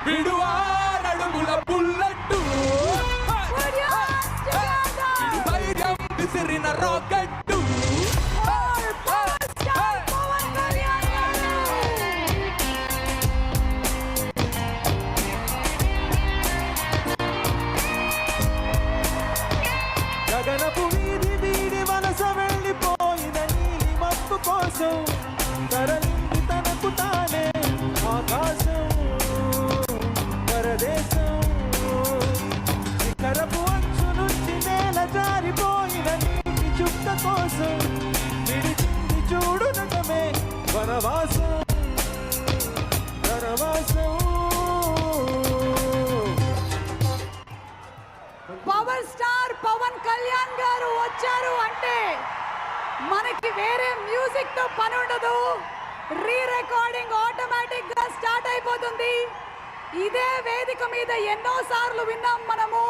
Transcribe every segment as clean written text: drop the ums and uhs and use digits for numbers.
విడువారడుగుల bullet ధైర్యం విసిరిన rocket గగనపు వీధి వీడి వలస వెళ్ళిపోయిన నీలి మబ్బు కోసం తరలింది తనకు తానే ఆకాశం పరదేశం శిఖరపు అంచు నుంచి నేల జారిపోయిన నీటి చుక్క కోసం విడిచింది చూడునటమే వనవాసం వనవాసం. పవర్ స్టార్ పవన్ కళ్యాణ్ గారు వచ్చారు అంటే మనకి వేరే మ్యూజిక్ తో పని ఉండదు. రీ రికార్డింగ్ ఆటోమేటిక్ గా స్టార్ట్ అయిపోతుంది. ఇదే వేదిక మీద ఎన్నో సార్లు విన్నాం మనము.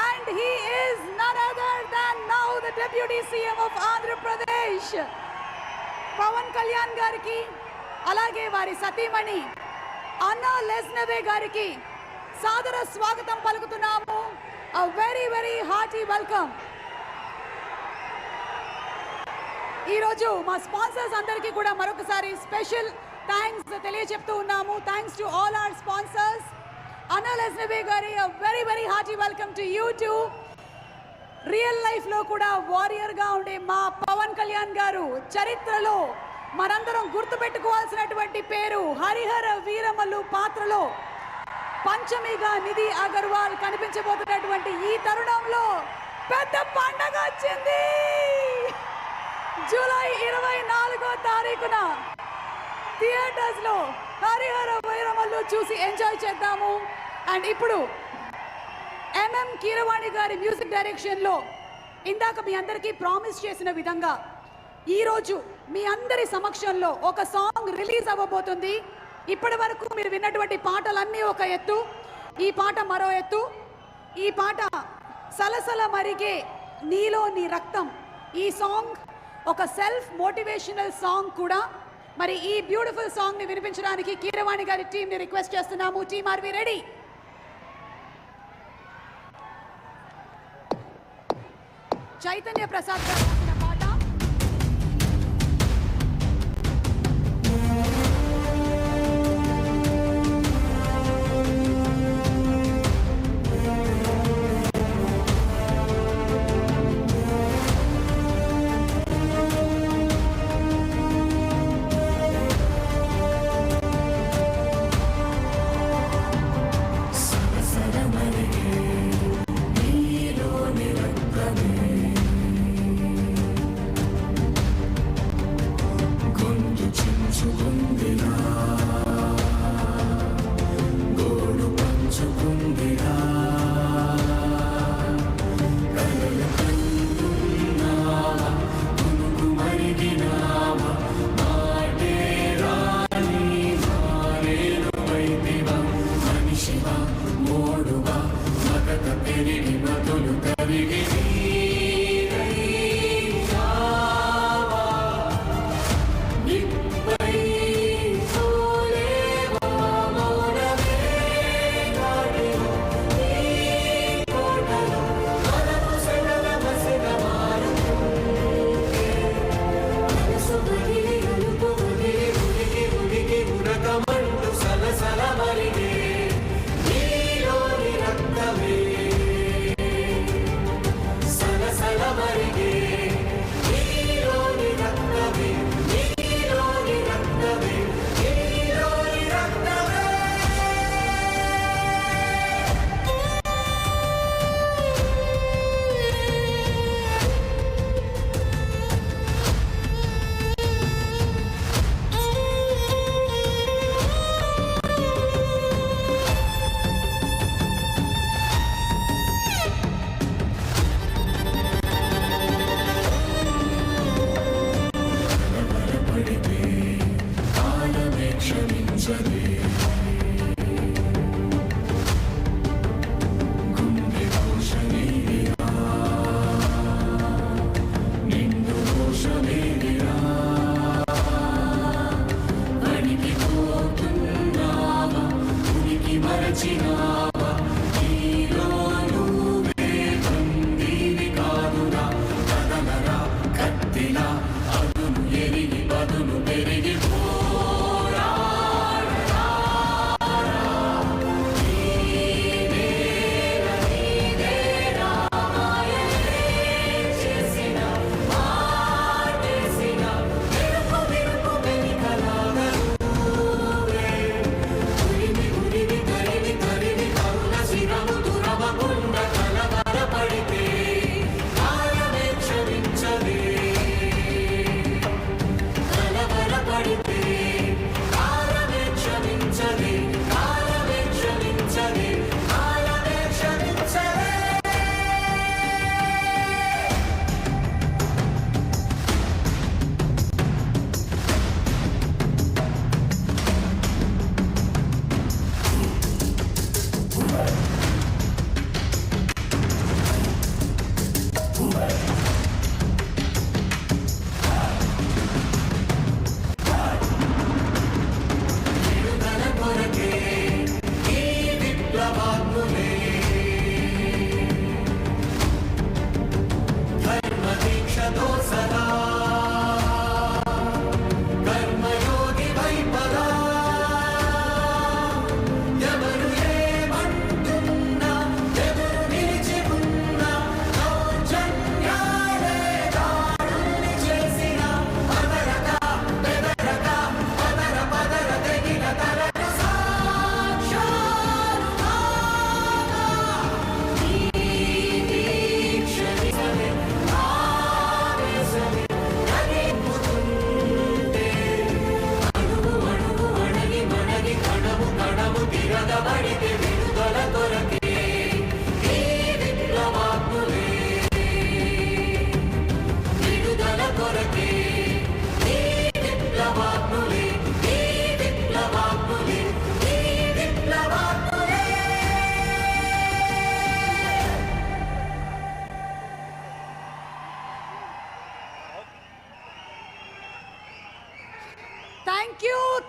And he is none other than now the deputy CM of Andhra Pradesh Pawan Kalyan గారికి, అలాగే వారి సతీమణి అన్నా లెస్నవే గారికి సాదర స్వాగతం పలుకుతున్నాము. A very very hearty welcome. ఈరోజు మా స్పాన్సర్స్ అందరికీ కూడా మరొకసారి స్పెషల్ థ్యాంక్స్ తెలియజెప్తూ ఉన్నాము. Thanks to all our sponsors. అన్నా లెస్నవే గారి a very very hearty welcome to you too. Real life లో కూడా వారియర్ గా ఉండే మా పవన్ కళ్యాణ్ గారు చరిత్రలో మనందరం గుర్తుపెట్టుకోవాల్సినటువంటి పేరు. హరిహర వీరమల్లు పాత్రలో పంచమిగా నిధి అగర్వాల్ కనిపించబోతున్నటువంటి ఈ తరుణంలో పెద్ద పండగ వచ్చింది. జూలై 24వ తారీఖున థియేటర్స్ లో హరిహర వీరమల్లు చూసి ఎంజాయ్ చేద్దాము. అండ్ ఇప్పుడు ఎంఎం కీరవాణి గారి మ్యూజిక్ డైరెక్షన్ లో ఇందాక మీ అందరికీ ప్రామిస్ చేసిన విధంగా ఈరోజు మీ అందరి సమక్షంలో ఒక సాంగ్ రిలీజ్ అవ్వబోతుంది. ఇప్పటి వరకు మీరు విన్నటువంటి పాటలన్నీ ఒక ఎత్తు, ఈ పాట మరో ఎత్తు. ఈ పాట సలసల మరిగే నీలో నీ రక్తం. ఈ సాంగ్ ఒక సెల్ఫ్ మోటివేషనల్ సాంగ్ కూడా. మరి ఈ బ్యూటిఫుల్ సాంగ్ ని వినిపించడానికి కీరవాణి గారి టీమ్ ని రిక్వెస్ట్ చేస్తున్నాము. Team are we ready? Chaitanya Prasad garu రాసిన పాట.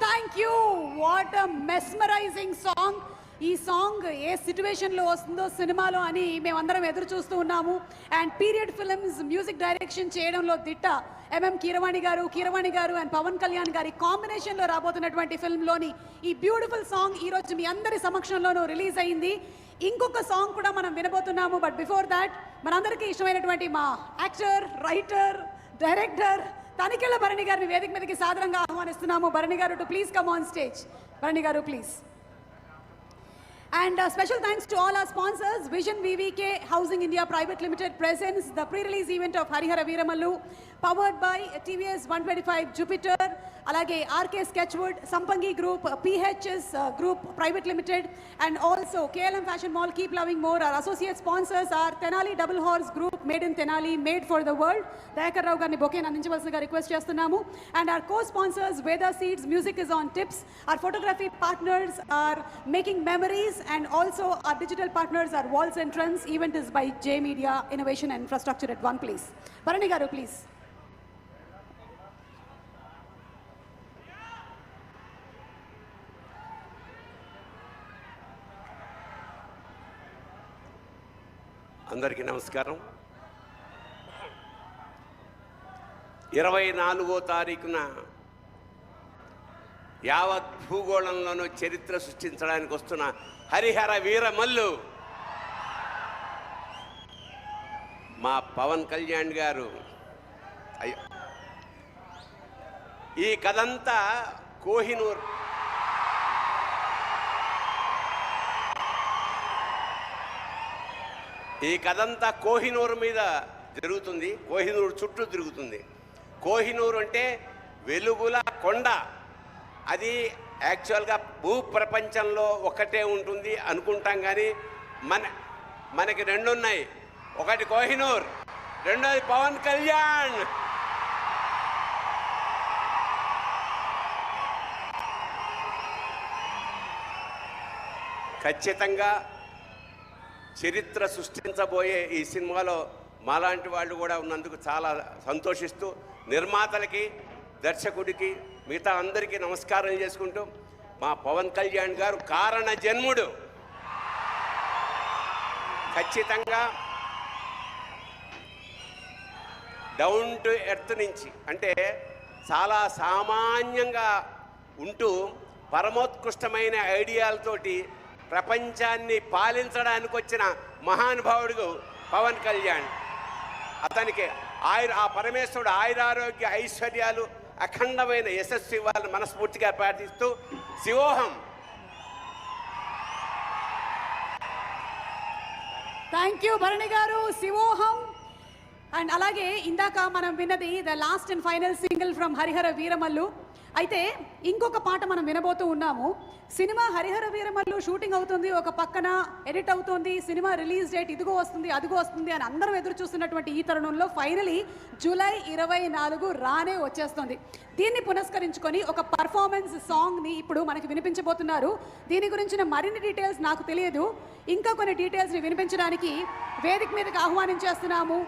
Thank you what a mesmerizing song. ఈ సాంగ్ ఏ సిచ్యువేషన్లో వస్తుందో సినిమాలో అని మేమందరం ఎదురు చూస్తూ ఉన్నాము. And period films music direction చేయడంలో దిట్ట ఎంఎం కీరవాణి గారు అండ్ పవన్ కళ్యాణ్ గారి కాంబినేషన్లో రాబోతున్నటువంటి ఫిల్మ్లోని ఈ బ్యూటిఫుల్ సాంగ్ ఈరోజు మీ అందరి సమక్షంలోనూ రిలీజ్ అయింది. ఇంకొక సాంగ్ కూడా మనం వినబోతున్నాము. బట్ బిఫోర్ దాట్ మనందరికీ ఇష్టమైనటువంటి మా actor, writer, director Tanikella Bharani గారిని వేదిక మీదకి సాదరంగా ఆహ్వానిస్తున్నాము. Bharani garu to please come on stage. Bharani garu please. And special thanks to all our sponsors. Vision VVK Housing India Private Limited presents the pre-release event of Harihara Veeramallu, powered by TVS 125 Jupiter, alage RK Sketchwood, Sampangi Group, PHS Group Private Limited, and also KLM Fashion Mall. Keep loving more. Our associate sponsors are Tenali Double Horse Group, made in Tenali, made for the world. Dayakar Rao garni bouquet andinchavalsiga request chestunnamo. And our co-sponsors Veda Seeds, Music is on Tips. Our photography partners are Making Memories, and also our digital partners are Walls and Trends. Event is by J Media Innovation and Infrastructure at one place. Bharani garu please. అందరికీ నమస్కారం. 24వ తారీఖున యావత్ భూగోళంలోనూ చరిత్ర సృష్టించడానికి వస్తున్న హరిహర వీరమల్లు మా పవన్ కళ్యాణ్ గారు. ఈ కథంతా కోహినూర్ కోహినూర్ మీద జరుగుతుంది. కోహినూర్ చుట్టూ తిరుగుతుంది. కోహినూర్ అంటే వెలుగుల కొండ. అది యాక్చువల్గా భూప్రపంచంలో ఒకటే ఉంటుంది అనుకుంటాం, కానీ మనకి రెండు ఉన్నాయి. ఒకటి కోహినూర్, రెండోది పవన్ కళ్యాణ్. ఖచ్చితంగా చరిత్ర సృష్టించబోయే ఈ సినిమాలో మాలాంటి వాళ్ళు కూడా ఉన్నందుకు చాలా సంతోషిస్తూ నిర్మాతలకి, దర్శకుడికి, మిగతా అందరికీ నమస్కారం చేసుకుంటూ, మా పవన్ కళ్యాణ్ గారు కారణ జన్ముడు. ఖచ్చితంగా డౌన్ టు ఎర్త్ నుంచి, అంటే చాలా సామాన్యంగా ఉంటూ పరమోత్కృష్టమైన ఐడియాలతోటి ప్రపంచాన్ని పాలించడానికి వచ్చిన మహానుభావుడు పవన్ కళ్యాణ్. అతనికి ఆ పరమేశ్వరుడు ఆయురారోగ్య ఐశ్వర్యాలు అఖండమైన యశస్సు ఇవ్వాలని మనస్ఫూర్తిగా ప్రార్థిస్తూ శివోహం. Thank you Bharani garu, Shivoham. And అలాగే ఇందాక మనం విన్నది the last and final single from Harihara Veeramallu. అయితే ఇంకొక పాట మనం వినబోతూ ఉన్నాము. సినిమా హరిహర వీరమల్లు షూటింగ్ అవుతుంది, ఒక పక్కన ఎడిట్ అవుతుంది, సినిమా రిలీజ్ డేట్ ఇదిగో వస్తుంది అదిగో వస్తుంది అని అందరం ఎదురు చూస్తున్నటువంటి ఈ తరుణంలో ఫైనలీ జూలై 24 రానే వచ్చేస్తుంది. దీన్ని పునస్కరించుకొని ఒక పర్ఫార్మెన్స్ సాంగ్ని ఇప్పుడు మనకి వినిపించబోతున్నారు. దీని గురించిన మరిన్ని డీటెయిల్స్ నాకు తెలియదు, ఇంకా కొన్ని డీటెయిల్స్ని వినిపించడానికి వేదిక మీదకి ఆహ్వానించేస్తున్నాము.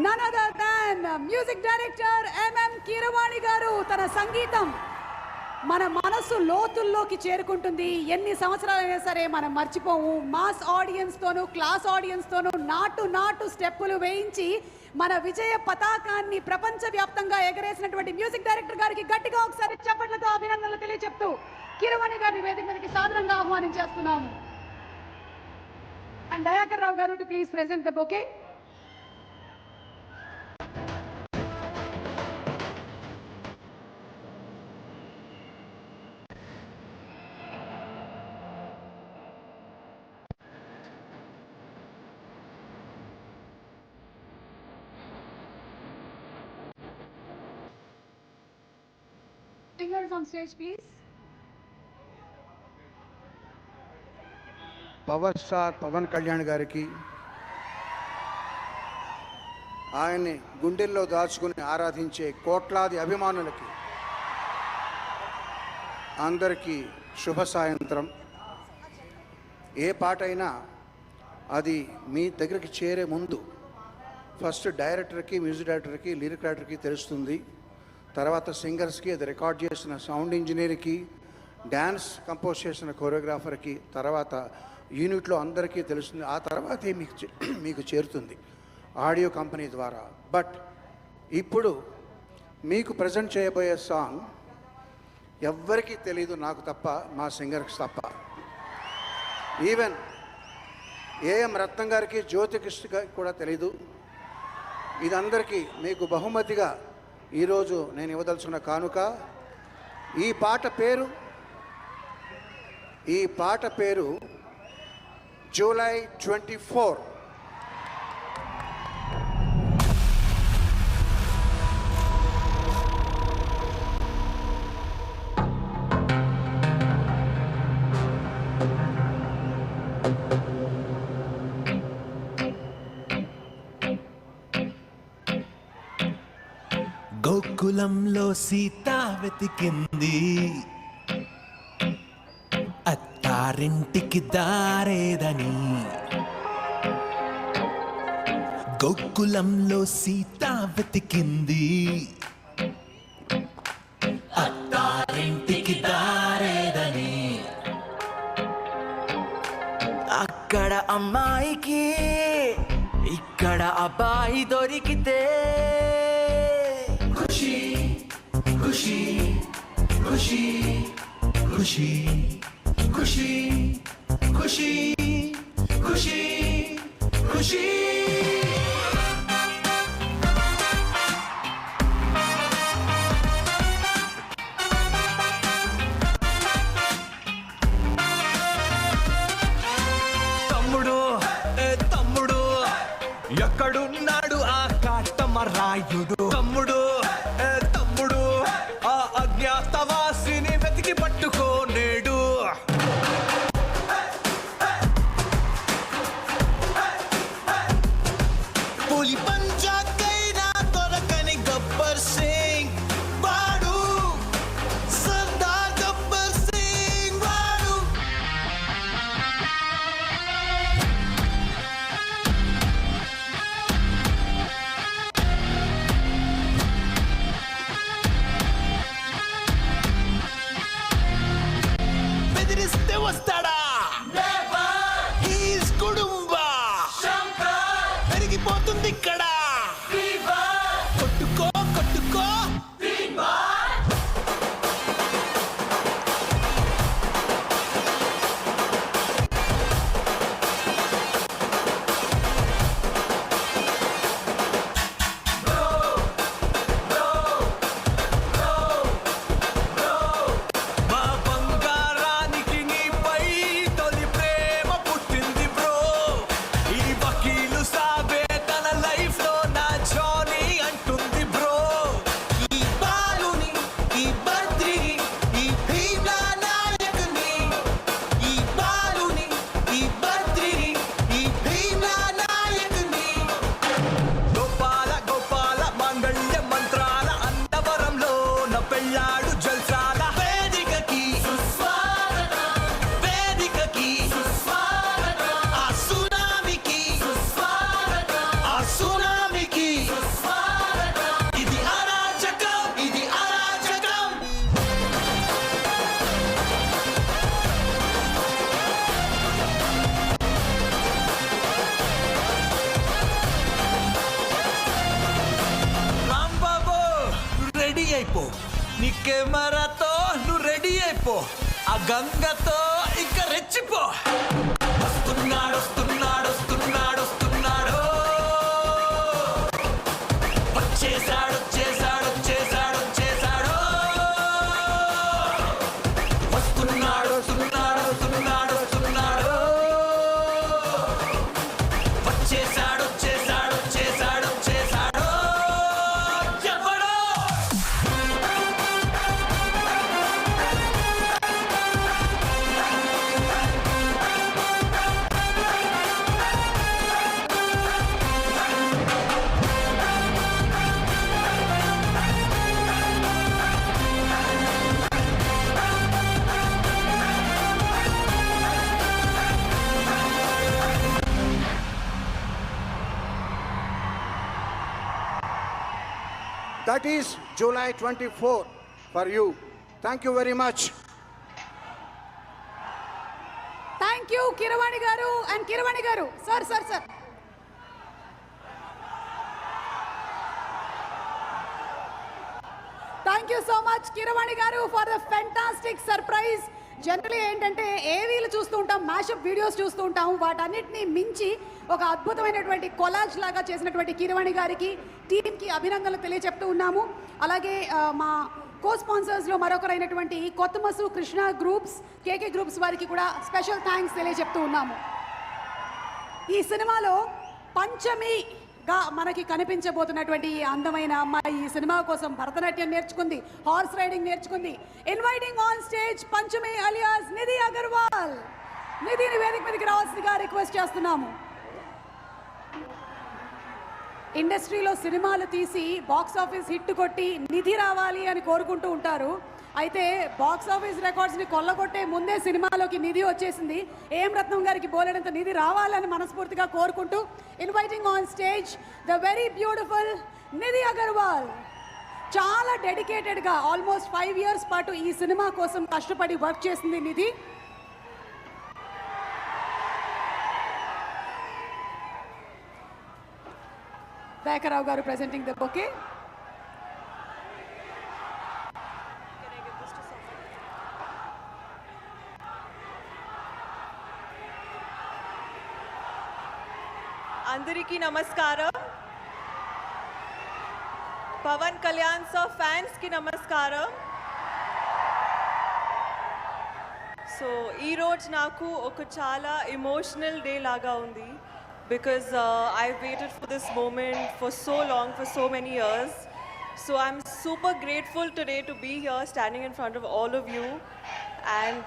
None other than music director MM Keeravani garu. తన సంగీతం మన మనసు లోతుల్లోకి చేరుకుంటుంది. ఎన్ని సంవత్సరాలైనా సరే మనం మర్చిపోము. మాస్ ఆడియన్స్తోనూ క్లాస్ ఆడియన్స్తోనూ నాటు స్టెప్పులు వేయించి మన విజయ పతాకాన్ని ప్రపంచవ్యాప్తంగా ఎగరేసినటువంటి మ్యూజిక్ డైరెక్టర్ గారికి గట్టిగా ఒకసారి చప్పట్లతో అభినందనలు తెలియజెప్తూ కీరవాణి గారిని వేదిక మీదకి సాదరంగా ఆహ్వానించేస్తున్నాము. And Dayakar Rao garu to please present the bouquet. Singers on stage, please. Power star Pawan Kalyan గారికి, ఆయన్ని గుండెల్లో దాచుకుని ఆరాధించే కోట్లాది అభిమానులకి అందరికీ శుభ సాయంత్రం. ఏ పాట అయినా అది మీ దగ్గరికి చేరే ముందు ఫస్ట్ డైరెక్టర్కి, మ్యూజిక్ డైరెక్టర్కి, లిరిక్ రైటర్కి తెలుస్తుంది. తర్వాత సింగర్స్కి, అది రికార్డ్ చేసిన సౌండ్ ఇంజనీర్కి, డ్యాన్స్ కంపోజ్ చేసిన కొరియోగ్రాఫర్కి, తర్వాత యూనిట్లో అందరికీ తెలుస్తుంది. ఆ తర్వాతే మీకు చేరుతుంది ఆడియో కంపెనీ ద్వారా. బట్ ఇప్పుడు మీకు ప్రజెంట్ చేయబోయే సాంగ్ ఎవ్వరికీ తెలీదు, నాకు తప్ప, మా సింగర్కి తప్ప. ఈవెన్ ఏఎం రత్నం గారికి, జ్యోతికృష్ణ గారికి కూడా తెలీదు. ఇదందరికీ మీకు బహుమతిగా ఈరోజు నేను ఇవ్వదలుచుకున్న కానుక. ఈ పాట పేరు జూలై 24. గోకులంలో సీత వెతికింది, అత్తారింటికి దారేదని. గోకులంలో సీత వెతికింది, అత్తారింటికి దారేదని. అక్కడ అమ్మాయికి ఇక్కడ అబ్బాయి దొరికితే ఖుషి ఖుషి ఖుషి ఖుషి ఖుషి ఖుషి ఖుషి ఖుషి. తమ్ముడు తమ్ముడు ఎక్కడున్నాడు ఆ కాటమరాయుడు? తమ్ముడు తమ్ముడు ఆ అజ్ఞాతవాసిని వెతికి పట్టుకోనేడు. వస్తున్నాడు జల్సాల వేదికకి వేదికకి ఆ సునామీకి ఆ సునామీకి ఇది అరాచకం ఇది అరాచకం రాంబాబు రెడీ అయిపో నీ కెమెరాతో నువ్వు రెడీ అయిపో ఆ గంగతో ఇక రెచ్చిపో వస్తున్నాడు వస్తున్నాడు వస్తున్నాడు వస్తున్నాడు వచ్చేసాడు వచ్చేసాడు వచ్చేసాడు వచ్చేసాడు వస్తున్నాడు వస్తున్నాడు వస్తున్నాడు వస్తున్నాడు వచ్చేసాడు వచ్చేసాడు వచ్చేసాడు వచ్చేసాడు ఎవడో That is July 24 for you. Thank you very much. Thank you Keeravani garu and Keeravani garu sir sir sir thank you so much Keeravani garu for the fantastic surprise. Generally ఏంటంటే ఏవీలు చూస్తూ ఉంటాం, మ్యాషప్ వీడియోస్ చూస్తూ ఉంటాం, వాటన్నిటిని మించి ఒక అద్భుతమైనటువంటి కొలాజ్ లాగా చేసినటువంటి కీరవాణి గారికి టీంకి అభినందనలు తెలియజెప్తూ ఉన్నాము. అలాగే మా కో స్పాన్సర్స్లో మరొకరైనటువంటి కొత్తమసు కృష్ణ గ్రూప్స్, కేకే గ్రూప్స్ వారికి కూడా స్పెషల్ థ్యాంక్స్ తెలియజెప్తూ ఉన్నాము. ఈ సినిమాలో పంచమిగా మనకి కనిపించబోతున్నటువంటి ఈ అందమైన అమ్మాయి ఈ సినిమా కోసం భరతనాట్యం నేర్చుకుంది, హార్స్ రైడింగ్ నేర్చుకుంది. Inviting on stage Panchami alias Nidhi Agarwal. నిధిని వేదిక మీదకి రావాల్సిందిగా రిక్వెస్ట్ చేస్తున్నాము. ఇండస్ట్రీలో సినిమాలు తీసి బాక్స్ ఆఫీస్ హిట్ కొట్టి నిధి రావాలి అని కోరుకుంటూ ఉంటారు. అయితే బాక్స్ ఆఫీస్ రికార్డ్స్ని కొల్లగొట్టే ముందే సినిమాలోకి నిధి వచ్చేసింది. ఏం రత్నం గారికి బోలెడంత నిధి రావాలని మనస్ఫూర్తిగా కోరుకుంటూ inviting on stage the very beautiful Nidhi Agarwal. చాలా డెడికేటెడ్గా ఆల్మోస్ట్ 5 years పాటు ఈ సినిమా కోసం కష్టపడి వర్క్ చేసింది నిధి. దయాకర్రావు గారు presenting the bouquet. అందరికీ నమస్కారం. పవన్ కళ్యాణ్ సార్ ఫ్యాన్స్ కి నమస్కారం. సో ఈ రోజు నాకు ఒక చాలా ఎమోషనల్ డే లాగా ఉంది. Because I've waited for this moment for so long, for so many years. So I'm super grateful today to be here standing in front of all of you. And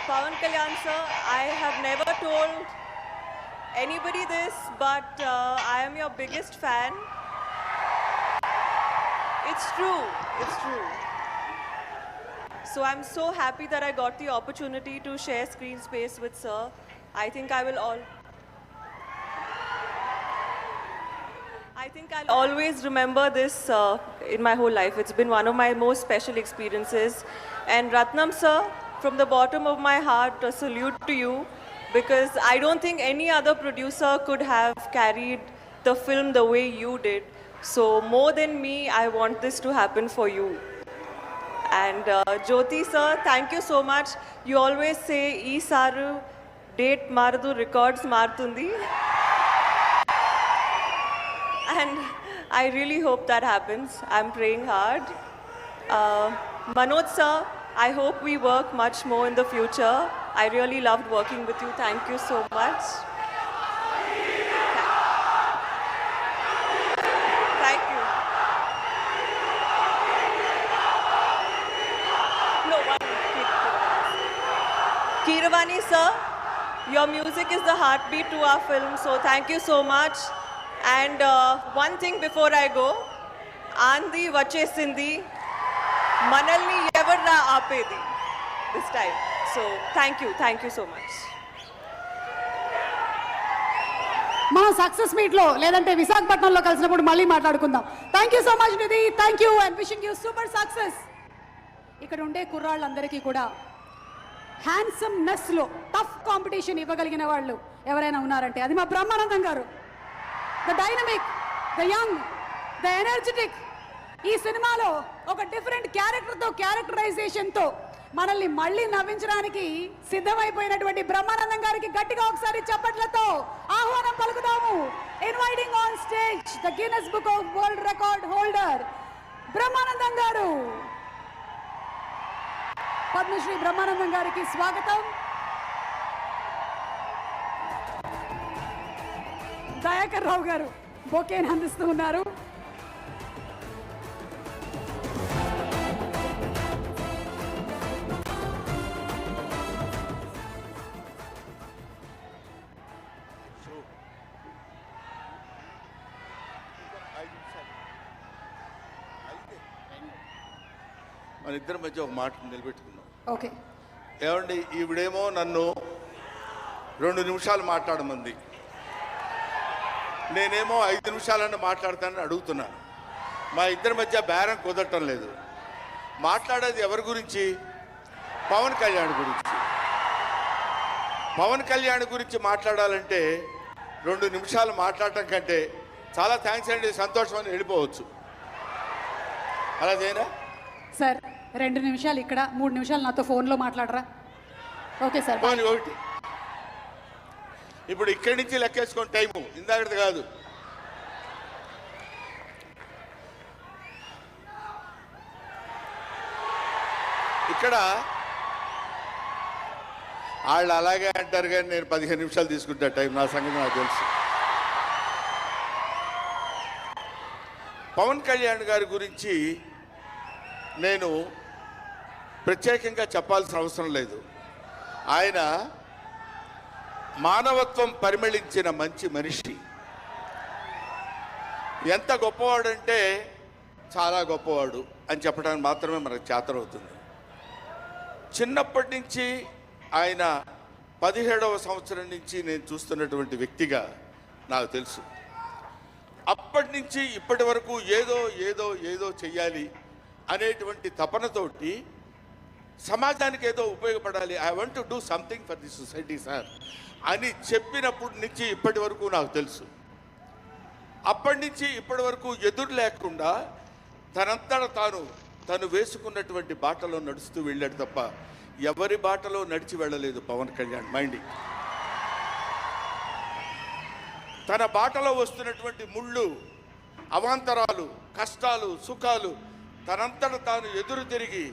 Pawan Kalyan sir, I have never told anybody this, but I am your biggest fan. It's true, it's true. So I'm so happy that I got the opportunity to share screen space with sir. I think I'll always remember this in my whole life. It's been one of my most special experiences. And Ratnam sir, from the bottom of my heart, a salute to you, because I don't think any other producer could have carried the film the way you did. So more than me, I want this to happen for you. And Jyoti sir, thank you so much. You always say, "Ee saru date maradu, records martundi." And I really hope that happens. I'm praying hard. Manoj sir, I hope we work much more in the future. I really loved working with you. Thank you so much. Thank you. No, one Keeravani sir, your music is the heartbeat to our film, so thank you so much. And one thing before I go, Andi Vachesindi, Manalni Evarra Apedi this time. So thank you so much. మన success మీట్లో లేదంటే విశాఖపట్నంలో కలిసినప్పుడు మళ్ళీ మాట్లాడుకుందాం. Thank you so much Nidhi, thank you and wishing you super success. ఇక్కడ ఉండే కుర్రాళ్ళందరికీ కూడా హ్యాండ్సమ్నెస్లో టఫ్ కాంపిటీషన్ ఇవ్వగలిగిన వాళ్ళు ఎవరైనా ఉన్నారంటే అది మా బ్రహ్మానందం గారు. The dynamic, the young, the energetic. ఈ సినిమాలో ఒక డిఫరెంట్ క్యారెక్టర్తో, క్యారెక్టరైజేషన్తో మనల్ని మళ్ళీ నవ్వించడానికి సిద్ధమైపోయినటువంటి బ్రహ్మానందం గారికి గట్టిగా ఒకసారి చప్పట్లతో ఆహ్వానం పలుకుదాము. Inviting on stage the Guinness book of world record holder Brahmanandam garu. Padmashri Brahmanandam గారికి స్వాగతం. దయాకర్ రావు గారు బొకేని అందిస్తూ ఉన్నారు. మన ఇద్దరి మధ్య ఒక మాట నిలబెట్టుకున్నాం. ఓకే, ఏమండి, ఈవిడేమో నన్ను 2 నిమిషాలు మాట్లాడమంది, నేనేమో 5 నిమిషాలన్నా మాట్లాడతానని అడుగుతున్నాను. మా ఇద్దరి మధ్య బేరం కుదరటం లేదు. మాట్లాడేది ఎవరి గురించి? పవన్ కళ్యాణ్ గురించి. పవన్ కళ్యాణ్ గురించి మాట్లాడాలంటే 2 నిమిషాలు మాట్లాడటం కంటే చాలా థ్యాంక్స్ అండి, సంతోషం అని వెళ్ళిపోవచ్చు. అలా చేయనా సార్? 2 నిమిషాలు ఇక్కడ, 3 నిమిషాలు నాతో ఫోన్లో మాట్లాడరా? Okay sir. పోనీ ఒకటి. ఇప్పుడు ఇక్కడి నుంచి లెక్కేసుకొని టైము ఇందాకది కాదు. ఇక్కడ వాళ్ళు అలాగే అంటారు కానీ నేను 15 నిమిషాలు తీసుకుంటా టైం. నా సంగతి నాకు తెలుసు. పవన్ కళ్యాణ్ గారి గురించి నేను ప్రత్యేకంగా చెప్పాల్సిన అవసరం లేదు. ఆయన మానవత్వం పరిమళించిన మంచి మనిషి. ఎంత గొప్పవాడంటే చాలా గొప్పవాడు అని చెప్పడానికి మాత్రమే మనకు చేతనవుతుంది. చిన్నప్పటి నుంచి ఆయన 17వ సంవత్సరం నుంచి నేను చూస్తున్నటువంటి వ్యక్తిగా నాకు తెలుసు. అప్పటి నుంచి ఇప్పటి వరకు ఏదో ఏదో ఏదో చెయ్యాలి అనేటువంటి తపనతోటి సమాజానికి ఏదో ఉపయోగపడాలి, I want to do something for the society sir అని చెప్పినప్పటి నుంచి ఇప్పటి వరకు నాకు తెలుసు. అప్పటి నుంచి ఇప్పటి వరకు ఎదురు లేకుండా తనంతట తను వేసుకున్నటువంటి బాటలో నడుస్తూ వెళ్ళాడు తప్ప ఎవరి బాటలో నడిచి వెళ్ళలేదు పవన్ కళ్యాణ్. మైండింగ్ తన బాటలో వస్తున్నటువంటి ముళ్ళు, అవాంతరాలు, కష్టాలు, సుఖాలు తనంతట తాను ఎదురు తిరిగి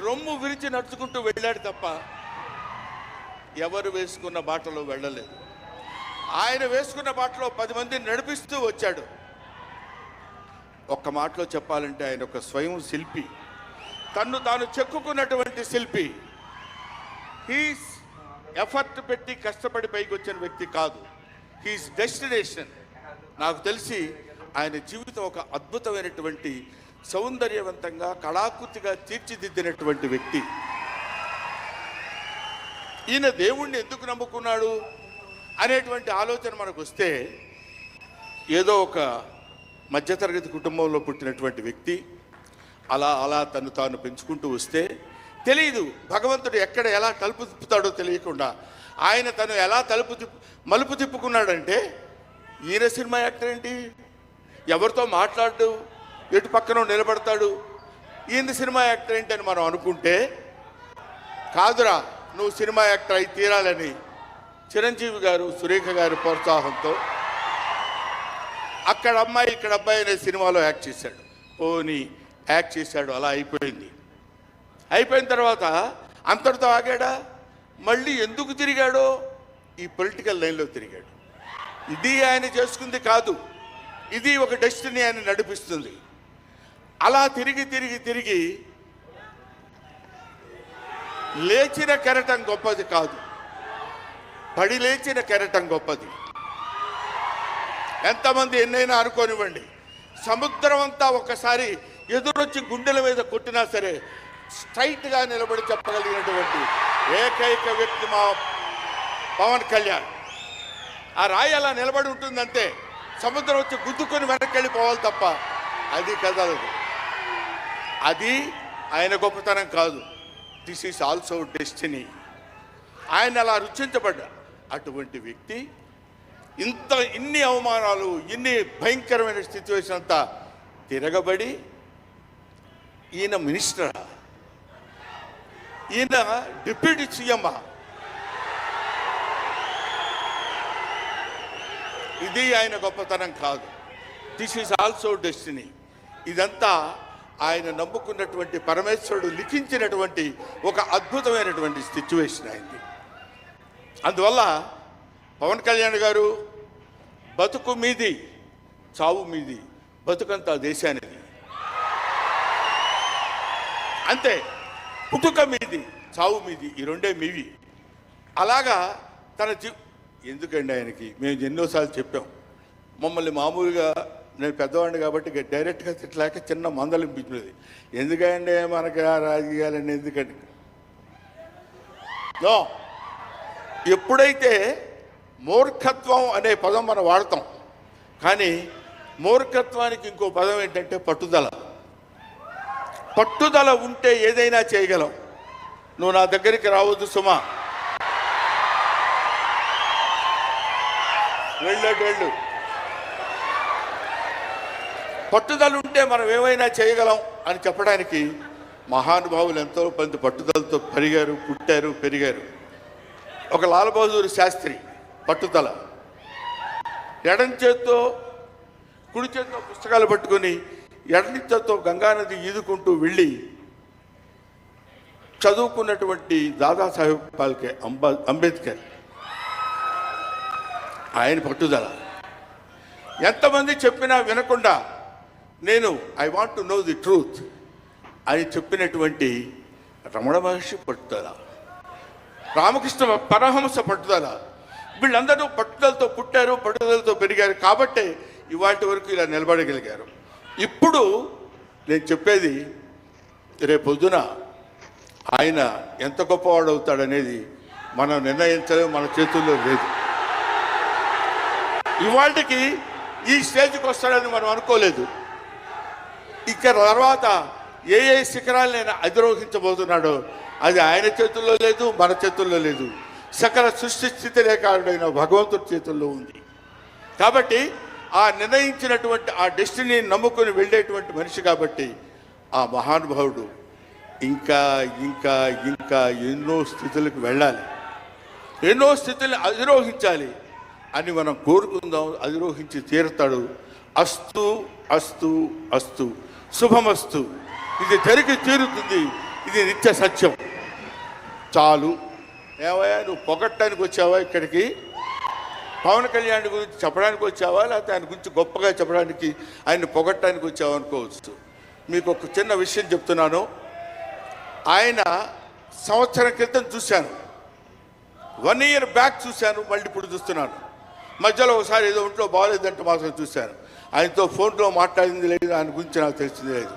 రొమ్ము విరిచి నడుచుకుంటూ వెళ్ళాడు తప్ప ఎవరు వేసుకున్న బాటలో వెళ్ళలేదు. ఆయన వేసుకున్న బాటలో 10 మందిని నడిపిస్తూ వచ్చాడు. ఒక్క మాటలో చెప్పాలంటే ఆయన ఒక స్వయం శిల్పి, తన్ను తాను చెక్కుకున్నటువంటి శిల్పి. హీస్ ఎఫర్ట్ పెట్టి కష్టపడి పైకి వచ్చిన వ్యక్తి కాదు, హీస్ డెస్టినేషన్. నాకు తెలిసి ఆయన జీవితం ఒక అద్భుతమైనటువంటి సౌందర్యవంతంగా కళాకృతిగా తీర్చిదిద్దినటువంటి వ్యక్తి. ఈయన దేవుణ్ణి ఎందుకు నమ్ముకున్నాడు అనేటువంటి ఆలోచన మనకు వస్తే, ఏదో ఒక మధ్యతరగతి కుటుంబంలో పుట్టినటువంటి వ్యక్తి అలా అలా తను తాను పెంచుకుంటూ వస్తే తెలియదు భగవంతుడు ఎక్కడ ఎలా తలుపు తిప్పుతాడో తెలియకుండా ఆయన తను ఎలా మలుపు తిప్పుకున్నాడంటే, ఈయన సినిమా యాక్టర్ ఏంటి, ఎవరితో మాట్లాడు, ఎటు పక్కన నిలబడతాడు, ఈయన సినిమా యాక్టర్ ఏంటి అని మనం అనుకుంటే, కాదురా నువ్వు సినిమా యాక్టర్ అయి తీరాలని చిరంజీవి గారు, సురేఖ గారి ప్రోత్సాహంతో అక్కడ అమ్మాయి ఇక్కడ అబ్బాయి అనే సినిమాలో యాక్ట్ చేశాడు. పోనీ యాక్ట్ చేశాడు, అలా అయిపోయింది. అయిపోయిన తర్వాత అంతటితో ఆగాడా? మళ్ళీ ఎందుకు తిరిగాడో ఈ పొలిటికల్ లైన్లో తిరిగాడు. ఇది ఆయన చేసుకుంది కాదు, ఇది ఒక డెస్టినీ ఆయన నడిపిస్తుంది. అలా తిరిగి తిరిగి తిరిగి లేచిన కెరటం గొప్పది కాదు, పడి లేచిన కెరటం గొప్పది. ఎంతమంది ఎన్నైనా అనుకోనివ్వండి, సముద్రం అంతా ఒకసారి ఎదురొచ్చి గుండెల మీద కొట్టినా సరే స్ట్రైట్గా నిలబడి చెప్పగలిగినటువంటి ఏకైక వ్యక్తి మా పవన్ కళ్యాణ్. ఆ రాయి అలా నిలబడి ఉంటుందంటే సముద్రం వచ్చి గుద్దుకొని వెనక్కి వెళ్ళిపోవాలి తప్ప అది కదలదు. అది ఆయన గొప్పతనం కాదు. This is also destiny. ఆయన అలా రుచించబడ్డ అటువంటి వ్యక్తి ఇన్ని అవమానాలు, ఇన్ని భయంకరమైన సిచ్యువేషన్ అంతా తిరగబడి ఈయన మినిస్టరా, ఈయన డిప్యూటీ సీఎమ్మా, ఇది ఆయన గొప్పతనం కాదు. This is also destiny. ఇదంతా ఆయన నమ్ముకున్నటువంటి పరమేశ్వరుడు లిఖించినటువంటి ఒక అద్భుతమైనటువంటి సిచ్యువేషన్ అయింది. అందువల్ల పవన్ కళ్యాణ్ గారు బతుకు మీది, చావు మీది, బతుకంతా దేశానిది. అంతే, పుట్టుక మీది, చావు మీది, ఈ రెండే మీవి. అలాగా తన ఎందుకండి ఆయనకి మేము ఎన్నోసార్లు చెప్పాం. మమ్మల్ని మామూలుగా, నేను పెద్దవాడిని కాబట్టి డైరెక్ట్గా తిట్టలేక చిన్న మందలింపించినది. ఎందుకండి మనకి ఆ రాజకీయాలన్నీ ఎందుకండి? నో, ఎప్పుడైతే మూర్ఖత్వం అనే పదం మనం వాడతాం, కానీ మూర్ఖత్వానికి ఇంకో పదం ఏంటంటే పట్టుదల. పట్టుదల ఉంటే ఏదైనా చేయగలం. నువ్వు నా దగ్గరికి రావద్దు సుమా, వెళ్ళు. పట్టుదల ఉంటే మనం ఏమైనా చేయగలం అని చెప్పడానికి మహానుభావులు ఎంతో మంది పట్టుదలతో పెరిగారు, పుట్టారు, పెరిగారు. ఒక లాల్ బహదూర్ శాస్త్రి పట్టుదల, ఎడం చేత్తో కుడి చేత్తో పుస్తకాలు పట్టుకొని ఎడని చేత్తో గంగానది ఈదుకుంటూ వెళ్ళి చదువుకున్నటువంటి దాదాసాహెబ్ ఫాల్కే అంబేద్కర్, ఆయన పట్టుదల. ఎంతమంది చెప్పినా వినకుండా నేను I want to know the truth అని చెప్పినటువంటి రమణ మహర్షి పట్టుదల, రామకృష్ణ పరమహంస పట్టుదల. వీళ్ళందరూ పట్టుదలతో పుట్టారు, పట్టుదలతో పెరిగారు కాబట్టే ఇవాటి వరకు ఇలా నిలబడగలిగారు. ఇప్పుడు నేను చెప్పేది, రేపొద్దున ఆయన ఎంత గొప్పవాడు అవుతాడనేది మనం నిర్ణయించలేము, మన చేతుల్లో లేదు. ఇవాళకి ఈ స్టేజ్కి వస్తాడని మనం అనుకోలేదు. ఇక తర్వాత ఏ శిఖరాలను అధిరోహించబోతున్నాడో అది ఆయన చేతుల్లో లేదు, మన చేతుల్లో లేదు. సకల సృష్టి స్థితి రేఖాడైన భగవంతుడి చేతుల్లో ఉంది. కాబట్టి ఆ నిర్ణయించినటువంటి ఆ డెస్టినీని నమ్ముకొని వెళ్ళేటువంటి మనిషి కాబట్టి ఆ మహానుభావుడు ఇంకా ఇంకా ఇంకా ఎన్నో స్థితులకు వెళ్ళాలి, ఎన్నో స్థితులను అధిరోహించాలి అని మనం కోరుకుందాం. అధిరోహించి తీరుతాడు. అస్తు అస్తు అస్తు, శుభమస్తు. ఇది జరిగి తీరుతుంది, ఇది నిత్య సత్యం. చాలు. ఏమయ్యా, నువ్వు పొగట్టడానికి వచ్చావా ఇక్కడికి? పవన్ కళ్యాణ్ గురించి చెప్పడానికి వచ్చావా, లేకపోతే ఆయన గురించి గొప్పగా చెప్పడానికి, ఆయన పొగట్టడానికి వచ్చావా అనుకోవచ్చు. మీకు ఒక చిన్న విషయం చెప్తున్నాను. ఆయన సంవత్సరం క్రితం చూశాను, 1 year బ్యాక్ చూశాను, మళ్ళీ ఇప్పుడు చూస్తున్నాను. మధ్యలో ఒకసారి ఏదో ఒంట్లో బాగోలేదంటే మాత్రం చూశాను. ఆయనతో ఫోన్లో మాట్లాడింది లేదు, ఆయన గురించి నాకు తెలిసింది లేదు.